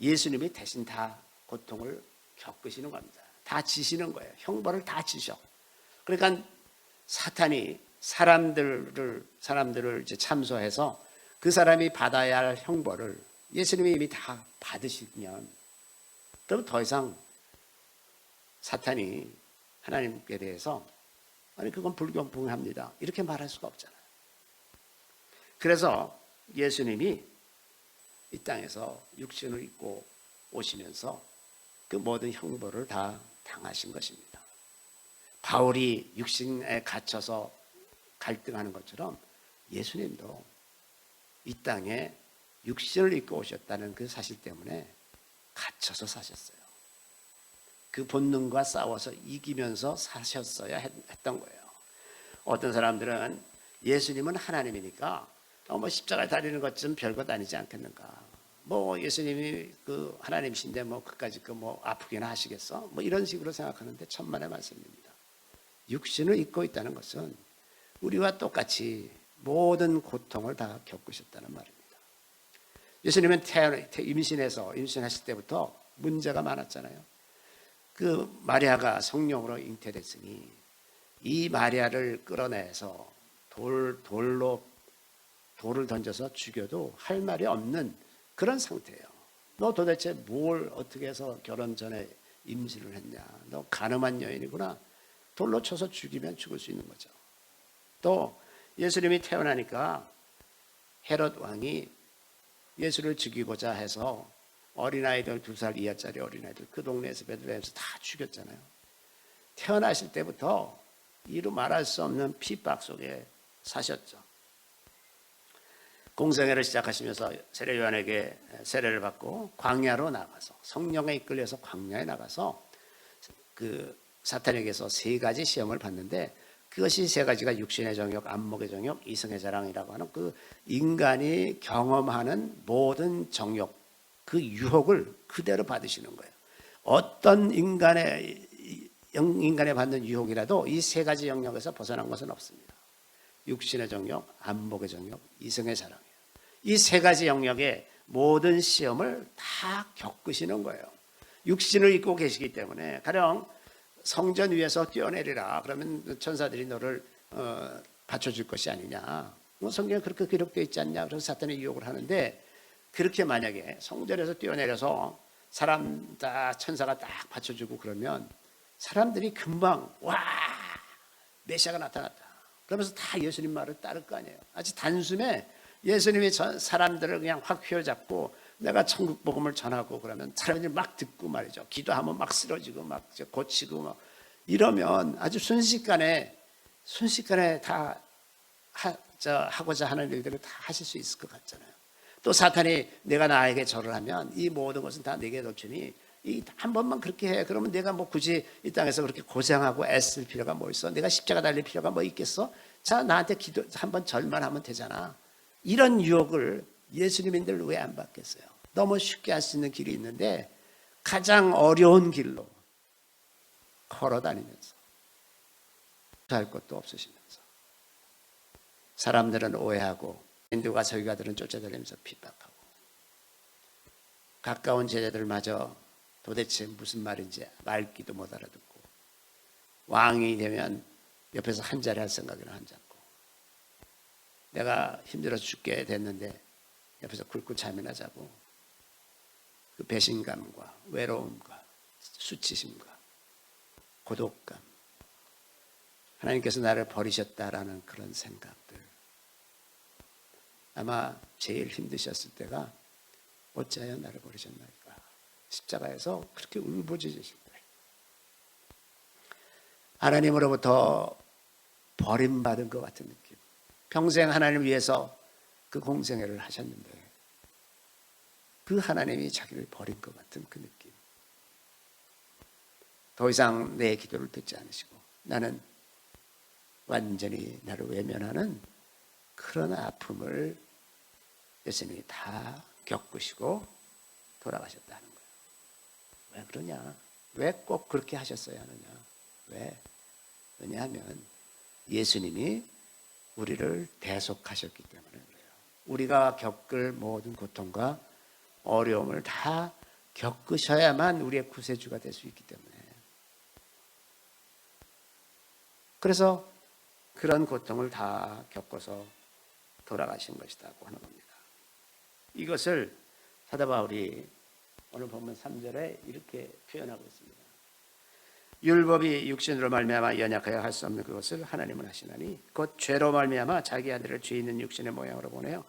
예수님이 대신 다 고통을 겪으시는 겁니다. 다 지시는 거예요. 형벌을 다 지셔. 그러니까 사탄이 사람들을 이제 참소해서 그 사람이 받아야 할 형벌을 예수님이 이미 다 받으시면, 그럼 더 이상 사탄이 하나님께 대해서 아니 그건 불공평합니다 이렇게 말할 수가 없잖아요. 그래서 예수님이 이 땅에서 육신을 입고 오시면서 그 모든 형벌을 다 당하신 것입니다. 바울이 육신에 갇혀서 갈등하는 것처럼 예수님도 이 땅에 육신을 입고 오셨다는 그 사실 때문에 갇혀서 사셨어요. 그 본능과 싸워서 이기면서 사셨어야 했던 거예요. 어떤 사람들은 예수님은 하나님이니까 뭐 십자가에 달리는 것쯤 별것 아니지 않겠는가. 뭐 예수님이 그 하나님이신데 뭐 그까짓 뭐 아프게나 하시겠어? 뭐 이런 식으로 생각하는데 천만의 말씀입니다. 육신을 입고 있다는 것은 우리와 똑같이 모든 고통을 다 겪으셨다는 말입니다. 예수님은 임신하실 때부터 문제가 많았잖아요. 그 마리아가 성령으로 잉태됐으니 이 마리아를 끌어내서 돌을 던져서 죽여도 할 말이 없는 그런 상태예요. 너 도대체 뭘 어떻게 해서 결혼 전에 임신을 했냐? 너 간음한 여인이구나. 돌로 쳐서 죽이면 죽을 수 있는 거죠. 또 예수님이 태어나니까 헤롯 왕이 예수를 죽이고자 해서 어린아이들 2살 이하짜리 어린아이들 그 동네에서 베들레헴에서 다 죽였잖아요. 태어나실 때부터 이루 말할 수 없는 핍박 속에 사셨죠. 공생애를 시작하시면서 세례 요한에게 세례를 받고 광야로 나가서 성령에 이끌려서 광야에 나가서 그 사탄에게서 3가지 시험을 받는데, 그것이 3가지가 육신의 정욕, 안목의 정욕, 이성의 자랑이라고 하는 그 인간이 경험하는 모든 정욕, 그 유혹을 그대로 받으시는 거예요. 어떤 인간에 받는 유혹이라도 이 3가지 영역에서 벗어난 것은 없습니다. 육신의 정욕, 안목의 정욕, 이성의 자랑이에요. 이 3가지 영역의 모든 시험을 다 겪으시는 거예요. 육신을 입고 계시기 때문에 가령 성전 위에서 뛰어내리라 그러면 천사들이 너를 받쳐줄 것이 아니냐. 뭐 성경에 그렇게 기록되어 있지 않냐. 그래서 사탄이 유혹을 하는데, 그렇게 만약에 성전에서 뛰어내려서 사람 다 천사가 딱 받쳐주고 그러면 사람들이 금방 와 메시아가 나타났다 그러면서 다 예수님 말을 따를 거 아니에요. 아주 단숨에 예수님이 사람들을 그냥 확 휘어잡고 내가 천국 복음을 전하고 그러면 사람들이 막 듣고 말이죠. 기도하면 막 쓰러지고 막 고치고 막 이러면 아주 순식간에 다 하고자 하는 일들을 다 하실 수 있을 것 같잖아요. 또 사탄이 내가 나에게 절을 하면 이 모든 것은 다 내게 덮치니 한 번만 그렇게 해. 그러면 내가 뭐 굳이 이 땅에서 그렇게 고생하고 애쓸 필요가 뭐 있어? 내가 십자가 달릴 필요가 뭐 있겠어? 자, 나한테 기도 한번 절만 하면 되잖아. 이런 유혹을 예수님인들 왜 안 받겠어요? 너무 쉽게 할 수 있는 길이 있는데 가장 어려운 길로 걸어 다니면서 할 것도 없으시면서 사람들은 오해하고 인도가 서기관들은 쫓아다니면서 핍박하고 가까운 제자들마저 도대체 무슨 말인지 말귀도 못 알아듣고 왕이 되면 옆에서 한 자리 할 생각이나 안 잡고 내가 힘들어 죽게 됐는데 옆에서 굵고 잠이나 자고 그 배신감과 외로움과 수치심과 고독감, 하나님께서 나를 버리셨다라는 그런 생각들, 아마 제일 힘드셨을 때가 어찌하여 나를 버리셨나이까, 십자가에서 그렇게 울부짖으신 거예요. 하나님으로부터 버림받은 것 같은 느낌. 평생 하나님 위해서 그 공생애를 하셨는데 그 하나님이 자기를 버린 것 같은 그 느낌. 더 이상 내 기도를 듣지 않으시고 나는 완전히 나를 외면하는 그런 아픔을 예수님이 다 겪으시고 돌아가셨다는 거예요. 왜 그러냐? 왜 꼭 그렇게 하셨어야 하느냐? 왜? 왜냐하면 예수님이 우리를 대속하셨기 때문에 그래요. 우리가 겪을 모든 고통과 어려움을 다 겪으셔야만 우리의 구세주가 될 수 있기 때문에, 그래서 그런 고통을 다 겪어서 돌아가신 것이라고 하는 겁니다. 이것을 사도 바울이 오늘 보면 3절에 이렇게 표현하고 있습니다. 율법이 육신으로 말미암아 연약하여 할 수 없는 그것을 하나님은 하시나니 곧 죄로 말미암아 자기 아들을 죄 있는 육신의 모양으로 보내어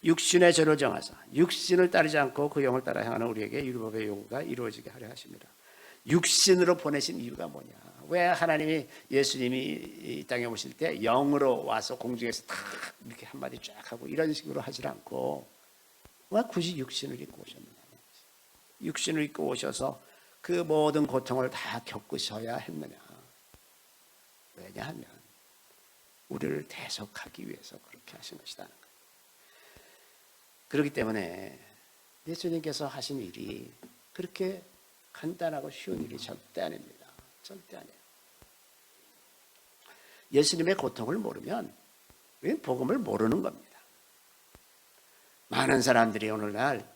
육신의 죄를 정하사 육신을 따르지 않고 그 영을 따라 행하는 우리에게 율법의 요구가 이루어지게 하려 하십니다. 육신으로 보내신 이유가 뭐냐? 왜 하나님이 예수님이 이 땅에 오실 때 영으로 와서 공중에서 탁 이렇게 한마디 쫙 하고 이런 식으로 하질 않고 왜 굳이 육신을 입고 오셨느냐? 육신을 입고 오셔서 그 모든 고통을 다 겪으셔야 했느냐? 왜냐하면 우리를 대속하기 위해서 그렇게 하신 것이라는 거예요. 그렇기 때문에 예수님께서 하신 일이 그렇게 간단하고 쉬운 일이 절대 아닙니다. 절대 아니에요. 예수님의 고통을 모르면 복음을 모르는 겁니다. 많은 사람들이 오늘날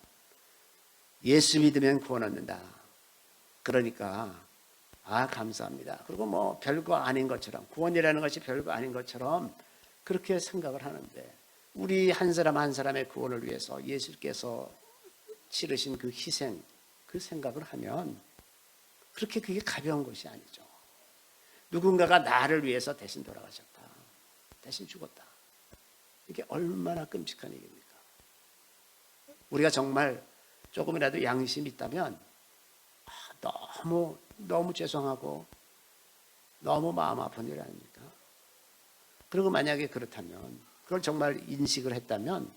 예수 믿으면 구원 얻는다. 그러니까 감사합니다. 그리고 뭐 별거 아닌 것처럼, 구원이라는 것이 별거 아닌 것처럼 그렇게 생각을 하는데, 우리 한 사람 한 사람의 구원을 위해서 예수께서 치르신 그 희생, 그 생각을 하면 그렇게 그게 가벼운 것이 아니죠. 누군가가 나를 위해서 대신 돌아가셨다, 대신 죽었다. 이게 얼마나 끔찍한 얘기입니까? 우리가 정말 조금이라도 양심이 있다면 너무 죄송하고 너무 마음 아픈 일 아닙니까? 그리고 만약에 그렇다면, 그걸 정말 인식을 했다면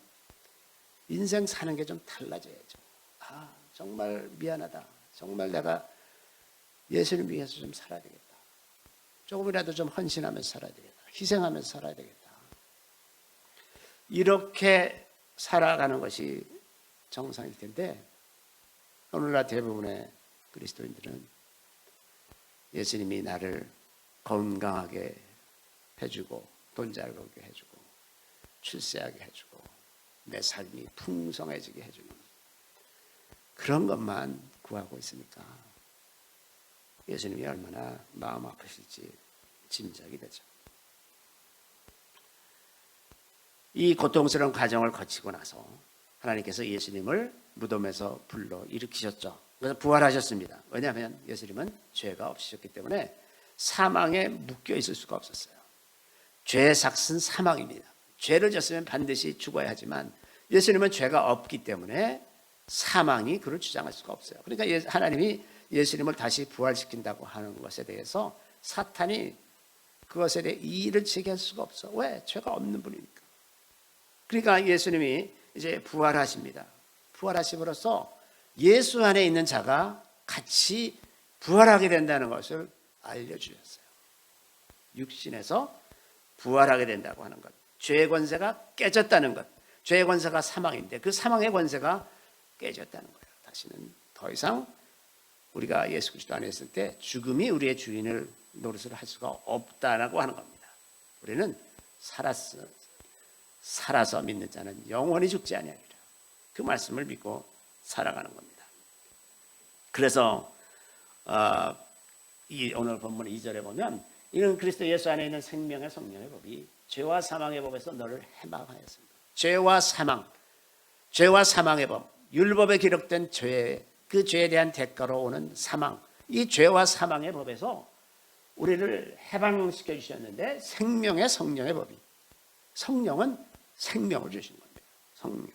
인생 사는 게 좀 달라져야죠. 정말 미안하다. 정말 내가 예수님 위해서 좀 살아야 되겠다. 조금이라도 좀 헌신하면서 살아야 되겠다. 희생하면서 살아야 되겠다. 이렇게 살아가는 것이 정상일 텐데, 오늘날 대부분의 그리스도인들은 예수님이 나를 건강하게 해주고 돈 잘 벌게 해주고 출세하게 해주고 내 삶이 풍성해지게 해주는 그런 것만 구하고 있으니까 예수님이 얼마나 마음 아프실지 짐작이 되죠. 이 고통스러운 과정을 거치고 나서 하나님께서 예수님을 무덤에서 불러 일으키셨죠. 그래서 부활하셨습니다. 왜냐하면 예수님은 죄가 없으셨기 때문에 사망에 묶여 있을 수가 없었어요. 죄의 삭은 사망입니다. 죄를 졌으면 반드시 죽어야 하지만 예수님은 죄가 없기 때문에 사망이 그를 주장할 수가 없어요. 그러니까 하나님이 예수님을 다시 부활시킨다고 하는 것에 대해서 사탄이 그것에 대해 이의를 제기할 수가 없어. 왜? 죄가 없는 분이니까. 그러니까 예수님이 이제 부활하십니다. 부활하심으로써 예수 안에 있는 자가 같이 부활하게 된다는 것을 알려주셨어요. 육신에서 부활하게 된다고 하는 것, 죄의 권세가 깨졌다는 것. 죄의 권세가 사망인데 그 사망의 권세가 깨졌다는 거예요. 다시는 더 이상 우리가 예수 그리스도 안에 있을 때 죽음이 우리의 주인을 노릇을 할 수가 없다라고 하는 겁니다. 우리는 살아서 믿는 자는 영원히 죽지 아니하리라. 그 말씀을 믿고 살아가는 겁니다. 그래서 오늘 본문 2절에 보면 이는 그리스도 예수 안에 있는 생명의 성령의 법이 죄와 사망의 법에서 너를 해방하였습니다. 죄와 사망의 법, 율법에 기록된 죄, 그 죄에 대한 대가로 오는 사망, 이 죄와 사망의 법에서 우리를 해방시켜 주셨는데 생명의 성령의 법이, 성령은 생명을 주신 겁니다. 성령.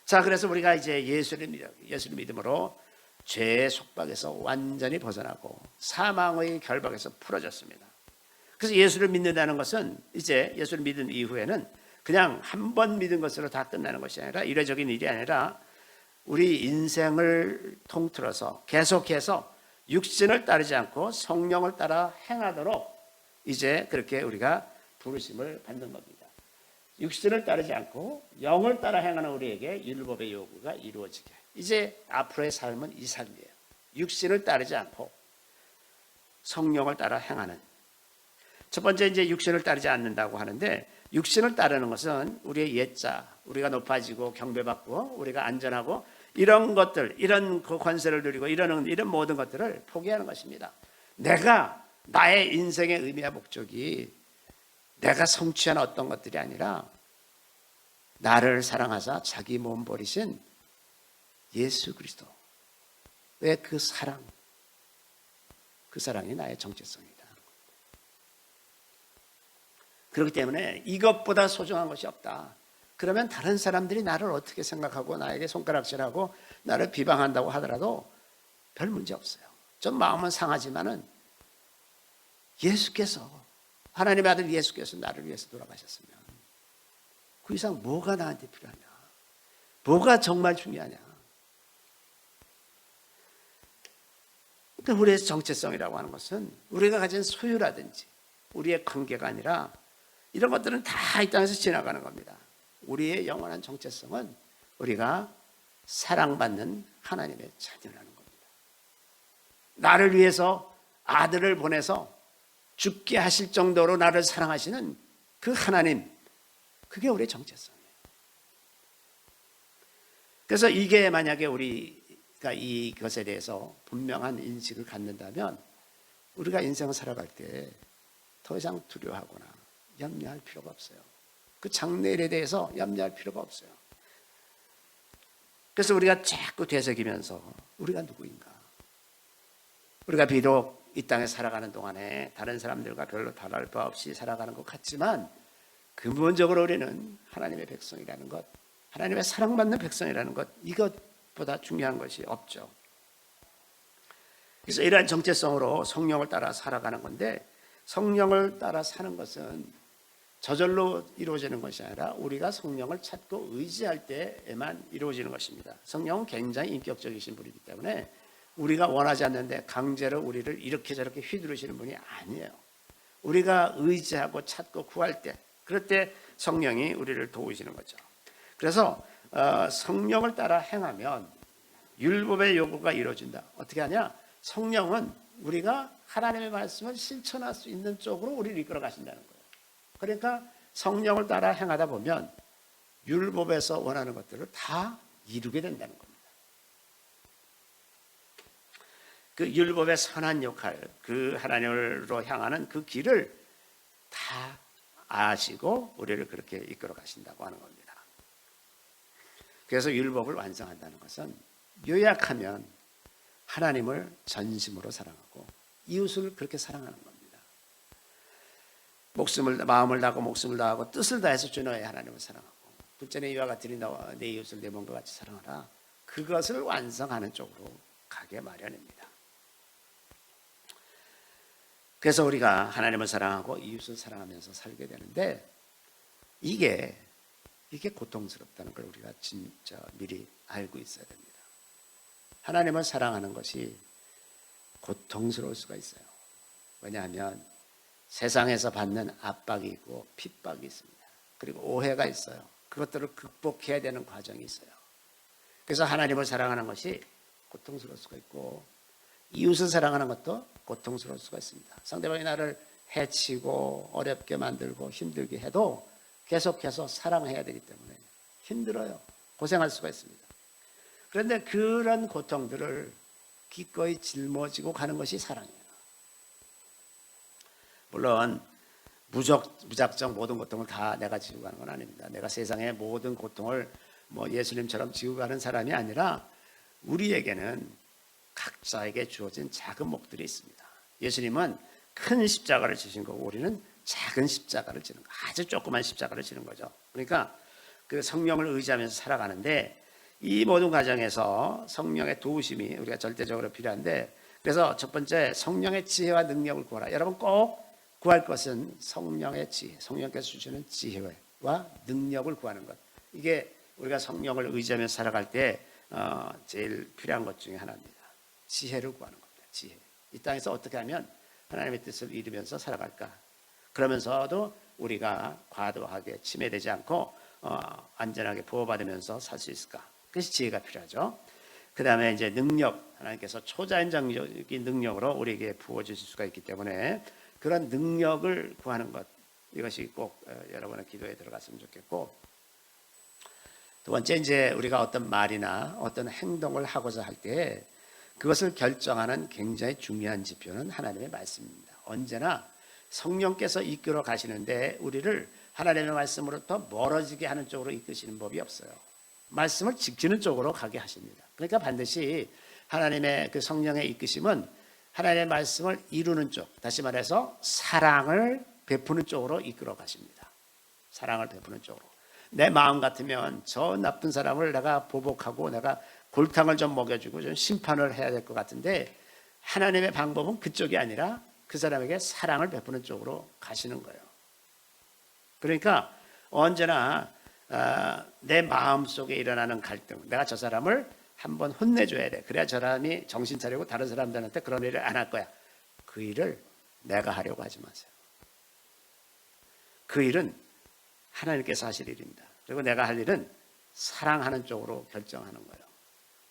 자, 그래서 우리가 이제 예수를 믿음으로 죄의 속박에서 완전히 벗어나고 사망의 결박에서 풀어졌습니다. 그래서 예수를 믿는다는 것은 이제 예수를 믿은 이후에는 그냥 한 번 믿은 것으로 다 끝나는 것이 아니라 이례적인 일이 아니라 우리 인생을 통틀어서 계속해서 육신을 따르지 않고 성령을 따라 행하도록 이제 그렇게 우리가 부르심을 받는 겁니다. 육신을 따르지 않고 영을 따라 행하는 우리에게 율법의 요구가 이루어지게. 이제 앞으로의 삶은 이 삶이에요. 육신을 따르지 않고 성령을 따라 행하는. 첫 번째 이제 육신을 따르지 않는다고 하는데 육신을 따르는 것은 우리의 옛자, 우리가 높아지고 경배받고 우리가 안전하고 이런 것들, 이런 그 권세를 누리고 이런 모든 것들을 포기하는 것입니다. 나의 인생의 의미와 목적이 내가 성취한 어떤 것들이 아니라 나를 사랑하사 자기 몸 버리신 예수 그리스도의 그 사랑이 나의 정체성이다. 그렇기 때문에 이것보다 소중한 것이 없다. 그러면 다른 사람들이 나를 어떻게 생각하고 나에게 손가락질하고 나를 비방한다고 하더라도 별 문제 없어요. 좀 마음은 상하지만은 예수께서, 하나님의 아들 예수께서 나를 위해서 돌아가셨으면 그 이상 뭐가 나한테 필요하냐? 뭐가 정말 중요하냐? 그러니까 우리의 정체성이라고 하는 것은 우리가 가진 소유라든지 우리의 관계가 아니라 이런 것들은 다 이 땅에서 지나가는 겁니다. 우리의 영원한 정체성은 우리가 사랑받는 하나님의 자녀라는 겁니다. 나를 위해서 아들을 보내서 죽게 하실 정도로 나를 사랑하시는 그 하나님, 그게 우리의 정체성이에요. 그래서 이게 만약에 우리가 이것에 대해서 분명한 인식을 갖는다면 우리가 인생을 살아갈 때 더 이상 두려워하거나 염려할 필요가 없어요. 그 장래일에 대해서 염려할 필요가 없어요. 그래서 우리가 자꾸 되새기면서 우리가 누구인가? 우리가 비록 이 땅에 살아가는 동안에 다른 사람들과 별로 다를 바 없이 살아가는 것 같지만 근본적으로 우리는 하나님의 백성이라는 것, 하나님의 사랑받는 백성이라는 것, 이것보다 중요한 것이 없죠. 그래서 이러한 정체성으로 성령을 따라 살아가는 건데, 성령을 따라 사는 것은 저절로 이루어지는 것이 아니라 우리가 성령을 찾고 의지할 때에만 이루어지는 것입니다. 성령은 굉장히 인격적이신 분이기 때문에 우리가 원하지 않는데 강제로 우리를 이렇게 저렇게 휘두르시는 분이 아니에요. 우리가 의지하고 찾고 구할 때, 그럴 때 성령이 우리를 도우시는 거죠. 그래서 성령을 따라 행하면 율법의 요구가 이루어진다. 어떻게 하냐? 성령은 우리가 하나님의 말씀을 실천할 수 있는 쪽으로 우리를 이끌어 가신다는 거예요. 그러니까 성령을 따라 행하다 보면 율법에서 원하는 것들을 다 이루게 된다는 겁니다. 그 율법의 선한 역할, 그 하나님으로 향하는 그 길을 다 아시고 우리를 그렇게 이끌어 가신다고 하는 겁니다. 그래서 율법을 완성한다는 것은 요약하면 하나님을 전심으로 사랑하고 이웃을 그렇게 사랑하는 겁니다. 마음을 다하고 목숨을 다하고 뜻을 다해서 주 너의 하나님을 사랑하고 둘째는 이와 같으니 너와 내 이웃을 내 몸과 같이 사랑하라. 그것을 완성하는 쪽으로 가게 마련입니다. 그래서 우리가 하나님을 사랑하고 이웃을 사랑하면서 살게 되는데 이게 고통스럽다는 걸 우리가 진짜 미리 알고 있어야 됩니다. 하나님을 사랑하는 것이 고통스러울 수가 있어요. 왜냐하면 세상에서 받는 압박이 있고 핍박이 있습니다. 그리고 오해가 있어요. 그것들을 극복해야 되는 과정이 있어요. 그래서 하나님을 사랑하는 것이 고통스러울 수가 있고 이웃을 사랑하는 것도 고통스러울 수가 있습니다. 상대방이 나를 해치고 어렵게 만들고 힘들게 해도 계속해서 사랑해야 되기 때문에 힘들어요. 고생할 수가 있습니다. 그런데 그런 고통들을 기꺼이 짊어지고 가는 것이 사랑이에요. 물론 무작정 모든 고통을 다 내가 지고 가는 건 아닙니다. 내가 세상의 모든 고통을 예수님처럼 지고 가는 사람이 아니라 우리에게는 각자에게 주어진 작은 몫들이 있습니다. 예수님은 큰 십자가를 지신 거고 우리는 작은 십자가를 지는 거, 아주 조그만 십자가를 지는 거죠. 그러니까 그 성령을 의지하면서 살아가는데 이 모든 과정에서 성령의 도우심이 우리가 절대적으로 필요한데, 그래서 첫 번째 성령의 지혜와 능력을 구하라. 여러분 꼭 구할 것은 성령의 지혜, 성령께서 주시는 지혜와 능력을 구하는 것. 이게 우리가 성령을 의지하면서 살아갈 때 제일 필요한 것 중에 하나입니다. 지혜를 구하는 겁니다. 지혜. 이 땅에서 어떻게 하면 하나님의 뜻을 이루면서 살아갈까? 그러면서도 우리가 과도하게 침해되지 않고 안전하게 보호받으면서 살 수 있을까? 그것이 지혜가 필요하죠. 그 다음에 이제 능력, 하나님께서 초자연적인 능력으로 우리에게 부어주실 수가 있기 때문에 그런 능력을 구하는 것, 이것이 꼭 여러분의 기도에 들어갔으면 좋겠고, 두 번째 이제 우리가 어떤 말이나 어떤 행동을 하고자 할 때 그것을 결정하는 굉장히 중요한 지표는 하나님의 말씀입니다. 언제나 성령께서 이끌어 가시는데 우리를 하나님의 말씀으로부터 멀어지게 하는 쪽으로 이끄시는 법이 없어요. 말씀을 지키는 쪽으로 가게 하십니다. 그러니까 반드시 하나님의 그 성령의 이끄심은 하나님의 말씀을 이루는 쪽, 다시 말해서 사랑을 베푸는 쪽으로 이끌어 가십니다. 사랑을 베푸는 쪽으로. 내 마음 같으면 저 나쁜 사람을 내가 보복하고 내가 골탕을 좀 먹여주고 좀 심판을 해야 될 것 같은데 하나님의 방법은 그쪽이 아니라 그 사람에게 사랑을 베푸는 쪽으로 가시는 거예요. 그러니까 언제나 내 마음속에 일어나는 갈등, 내가 저 사람을 한번 혼내줘야 돼. 그래야 저 사람이 정신 차리고 다른 사람들한테 그런 일을 안 할 거야. 그 일을 내가 하려고 하지 마세요. 그 일은 하나님께서 하실 일입니다. 그리고 내가 할 일은 사랑하는 쪽으로 결정하는 거예요.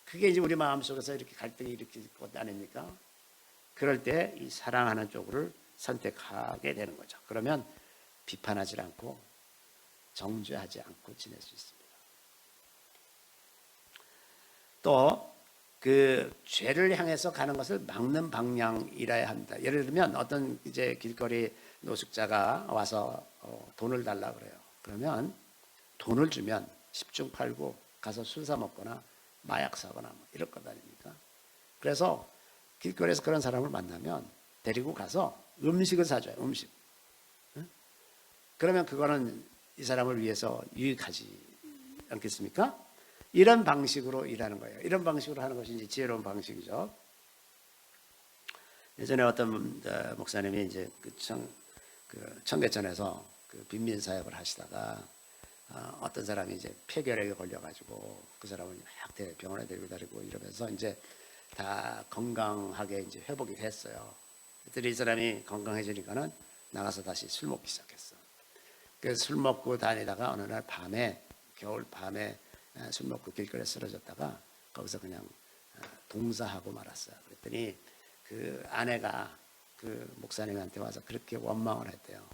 그게 이제 우리 마음속에서 이렇게 갈등이 일으킬 것 아닙니까? 그럴 때 이 사랑하는 쪽을 선택하게 되는 거죠. 그러면 비판하지 않고 정죄하지 않고 지낼 수 있습니다. 또 그 죄를 향해서 가는 것을 막는 방향이라야 합니다. 예를 들면 어떤 이제 길거리 노숙자가 와서 돈을 달라 그래요. 그러면 돈을 주면 10중 8구 가서 술 사 먹거나 마약 사거나 이럴 것 아닙니까? 그래서 길거리에서 그런 사람을 만나면 데리고 가서 음식을 사줘요. 음식. 그러면 그거는 이 사람을 위해서 유익하지 않겠습니까? 이런 방식으로 일하는 거예요. 이런 방식으로 하는 것이 이제 지혜로운 방식이죠. 예전에 어떤 목사님이 이제 청계천에서 그 빈민 사역을 하시다가 어떤 사람이 이제 폐결핵에 걸려가지고 그 사람을 막 병원에 데리고 다니고 이러면서 이제 다 건강하게 이제 회복이 됐어요. 그랬더니 이 사람이 건강해지니까는 나가서 다시 술 먹기 시작했어. 그래서 술 먹고 다니다가 어느 날 밤에, 겨울 밤에 술 먹고 길거리에 쓰러졌다가 거기서 그냥 동사하고 말았어요. 그랬더니 그 아내가 그 목사님한테 와서 그렇게 원망을 했대요.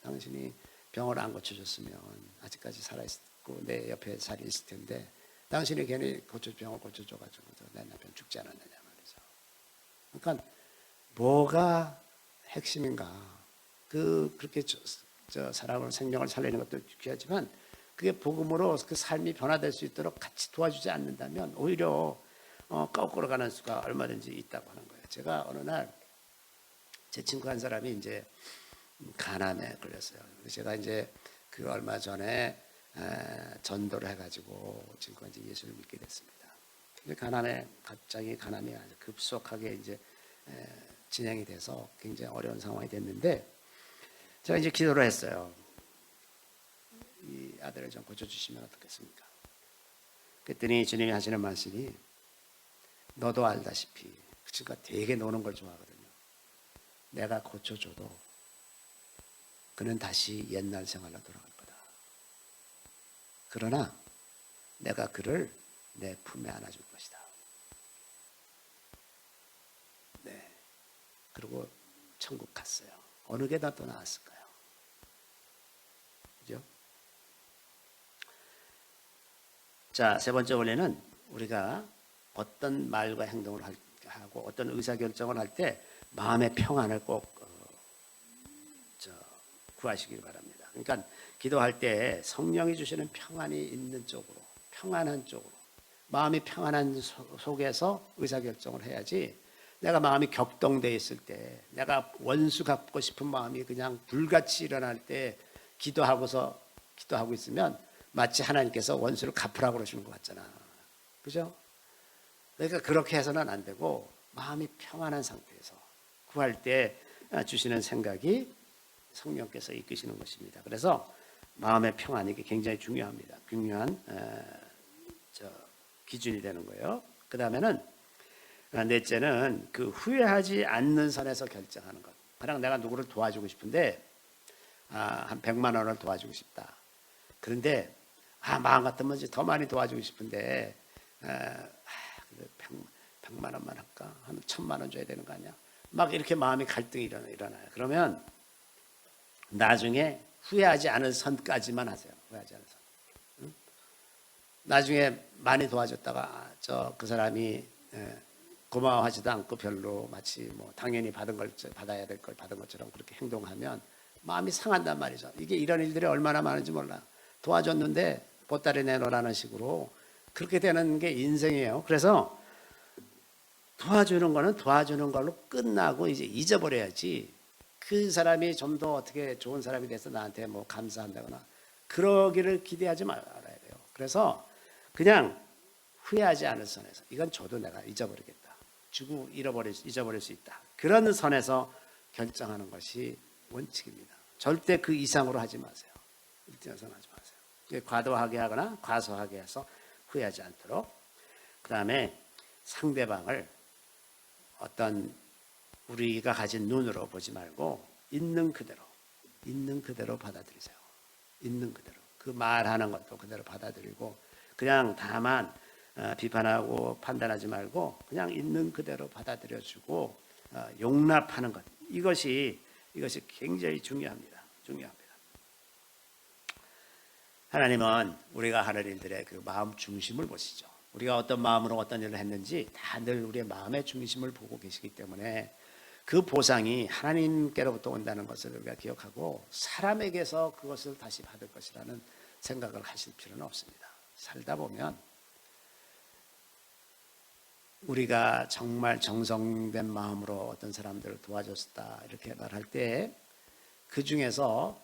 당신이 병을 안 고쳐줬으면 아직까지 살아있고 내 옆에 잘 있을 텐데 당신이 괜히 병을 고쳐줘가지고 내 남편 죽지 않았느냐 말이죠. 그러니까 뭐가 핵심인가? 그렇게 저 사람을 생명을 살리는 것도 귀하지만 그게 복음으로 그 삶이 변화될 수 있도록 같이 도와주지 않는다면 오히려 거꾸로 가는 수가 얼마든지 있다고 하는 거예요. 제가 어느 날 제 친구 한 사람이 이제 간암에 걸렸어요. 제가 이제 그 얼마 전에 전도를 해가지고 친구가 이제 예수를 믿게 됐습니다. 근데 갑자기 간암이 아주 급속하게 이제 진행이 돼서 굉장히 어려운 상황이 됐는데 제가 이제 기도를 했어요. 이 아들을 좀 고쳐주시면 어떻겠습니까? 그랬더니 주님이 하시는 말씀이 너도 알다시피 그 친구가 되게 노는 걸 좋아하거든요. 내가 고쳐줘도 그는 다시 옛날 생활로 돌아갈 거다. 그러나 내가 그를 내 품에 안아줄 것이다. 네. 그리고 천국 갔어요. 어느 게 더 나았을까요? 그죠? 자, 세 번째 원리는 우리가 어떤 말과 행동을 하고 어떤 의사결정을 할 때 마음의 평안을 꼭 구하시길 바랍니다. 그러니까 기도할 때 성령이 주시는 평안이 있는 쪽으로, 평안한 쪽으로, 마음이 평안한 속에서 의사결정을 해야지 내가 마음이 격동돼 있을 때, 내가 원수 갚고 싶은 마음이 그냥 불같이 일어날 때 기도하고 있으면 마치 하나님께서 원수를 갚으라고 그러시는 것 같잖아. 그죠? 그러니까 그렇게 해서는 안 되고 마음이 평안한 상태에서 구할 때 주시는 생각이 성령께서 이끄시는 것입니다. 그래서 마음의 평안이 굉장히 중요합니다. 중요한 기준이 되는 거예요. 그 다음에는 넷째는 그 후회하지 않는 선에서 결정하는 것. 그냥 내가 누구를 도와주고 싶은데 한 100만 원을 도와주고 싶다. 그런데 마음 같으면 더 많이 도와주고 싶은데 100만 원만 할까? 한 1000만 원 줘야 되는 거 아니야? 막 이렇게 마음의 갈등이 일어나요. 그러면 나중에 후회하지 않은 선까지만 하세요. 후회하지 않은 선. 응? 나중에 많이 도와줬다가 그 사람이 고마워하지도 않고 별로 마치 뭐 당연히 받아야 될 걸 받은 것처럼 그렇게 행동하면 마음이 상한단 말이죠. 이게 이런 일들이 얼마나 많은지 몰라. 도와줬는데 보따리 내놓으라는 식으로 그렇게 되는 게 인생이에요. 그래서 도와주는 거는 도와주는 걸로 끝나고 이제 잊어버려야지. 그 사람이 좀 더 어떻게 좋은 사람이 돼서 나한테 뭐 감사한다거나 그러기를 기대하지 말아야 돼요. 그래서 그냥 후회하지 않을 선에서 이건 줘도 내가 잊어버리겠다. 주고 잊어버릴 수 있다. 그런 선에서 결정하는 것이 원칙입니다. 절대 그 이상으로 하지 마세요. 일등선 하지 마세요. 과도하게 하거나 과소하게 해서 후회하지 않도록. 그 다음에 상대방을 어떤 우리가 가진 눈으로 보지 말고 있는 그대로 받아들이세요. 있는 그대로. 그 말하는 것도 그대로 받아들이고 그냥 다만 비판하고 판단하지 말고 그냥 있는 그대로 받아들여주고 용납하는 것. 이것이 굉장히 중요합니다. 하나님은 우리가 하는 일들의 그 마음 중심을 보시죠. 우리가 어떤 마음으로 어떤 일을 했는지 다 늘 우리의 마음의 중심을 보고 계시기 때문에 그 보상이 하나님께로부터 온다는 것을 우리가 기억하고 사람에게서 그것을 다시 받을 것이라는 생각을 하실 필요는 없습니다. 살다 보면 우리가 정말 정성된 마음으로 어떤 사람들을 도와줬다 이렇게 말할 때 그 중에서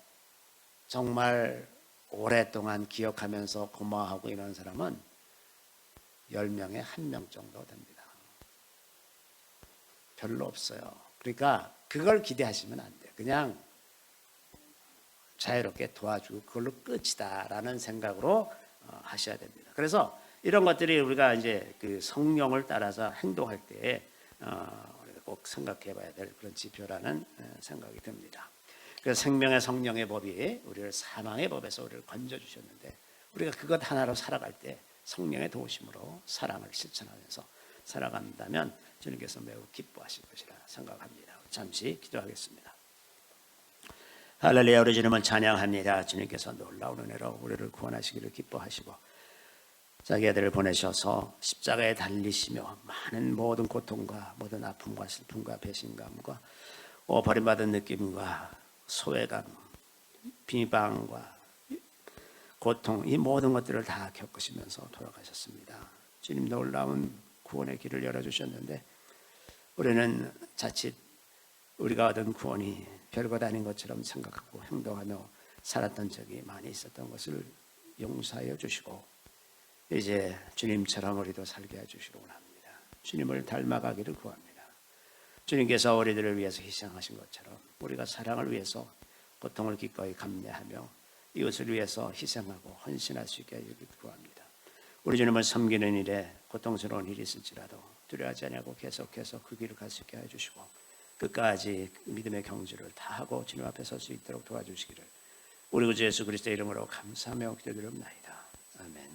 정말 오랫동안 기억하면서 고마워하고 이런 사람은 10명에 1명 정도 됩니다. 별로 없어요. 그러니까 그걸 기대하시면 안 돼요. 그냥 자유롭게 도와주고 그걸로 끝이다라는 생각으로 하셔야 됩니다. 그래서 이런 것들이 우리가 이제 그 성령을 따라서 행동할 때 우리가 꼭 생각해봐야 될 그런 지표라는 생각이 듭니다. 그래서 생명의 성령의 법이 우리를 사망의 법에서 우리를 건져 주셨는데 우리가 그것 하나로 살아갈 때 성령의 도우심으로 사랑을 실천하면서 살아간다면 주님께서 매우 기뻐하실 것이라 생각합니다. 잠시 기도하겠습니다. 할렐루야. 우리 주님을 찬양합니다. 주님께서 놀라운 은혜로 우리를 구원하시기를 기뻐하시고 자기 아들을 보내셔서 십자가에 달리시며 많은 모든 고통과 모든 아픔과 슬픔과 배신감과 버림받은 느낌과 소외감, 비방과 고통 이 모든 것들을 다 겪으시면서 돌아가셨습니다. 주님 놀라운 구원의 길을 열어주셨는데 우리는 자칫 우리가 얻은 구원이 별것 아닌 것처럼 생각하고 행동하며 살았던 적이 많이 있었던 것을 용서하여 주시고 이제 주님처럼 우리도 살게 해주시기 원합니다. 주님을 닮아가기를 구합니다. 주님께서 우리들을 위해서 희생하신 것처럼 우리가 사랑을 위해서 고통을 기꺼이 감내하며 이웃을 위해서 희생하고 헌신할 수 있게 하기를 구합니다. 우리 주님을 섬기는 일에 고통스러운 일이 있을지라도 두려워하지 않고 계속해서 그 길을 갈 수 있게 해주시고 끝까지 믿음의 경주를 다하고 주님 앞에 설 수 있도록 도와주시기를 우리 구주 예수 그리스도의 이름으로 감사하며 기도드립나이다. 아멘.